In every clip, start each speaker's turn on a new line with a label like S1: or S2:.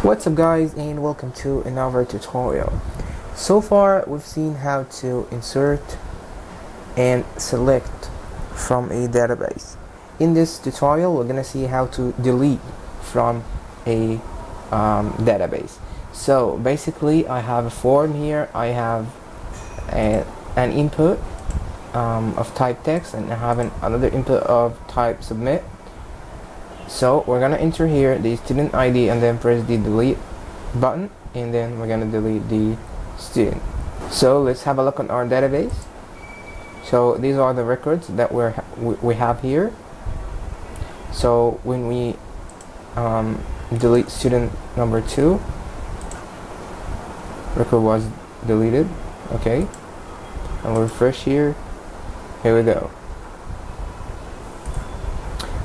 S1: What's up guys, and welcome to another tutorial. So far we've seen how to insert and select from a database. In this tutorial we're gonna see how to delete from a database. So basically I have a form here. I have an input of type text, and I have another input of type submit. So we're gonna enter here the student ID and then press the delete button, and then we're gonna delete the student. So let's have a look on our database. So these are the records that we have here. So when we delete student number 2, record was deleted. Okay, and we'll refresh here. Here we go.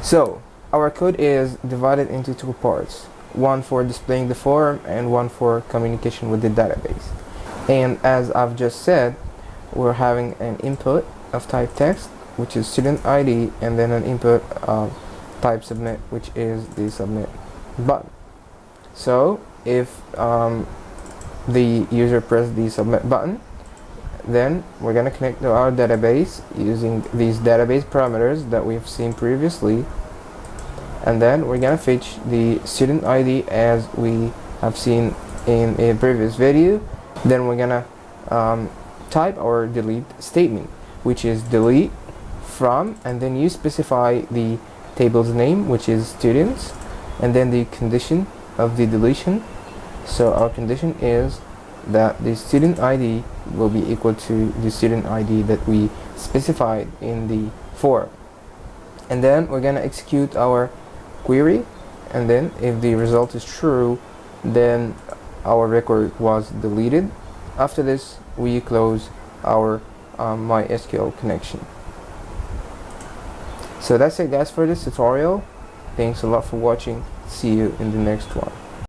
S1: So our code is divided into two parts, one for displaying the form and one for communication with the database. And as I've just said, we're having an input of type text, which is student ID, and then an input of type submit, which is the submit button. So if the user press the submit button, then we're going to connect to our database using these database parameters that we've seen previously. And then we're gonna fetch the student ID as we have seen in a previous video. Then we're gonna type our delete statement, which is delete from, and then you specify the table's name, which is students, and then the condition of the deletion. So our condition is that the student ID will be equal to the student ID that we specified in the form. And then we're gonna execute our query, and then if the result is true, then our record was deleted. After this, we close our MySQL connection. So that's it guys for this tutorial. Thanks a lot for watching. See you in the next one.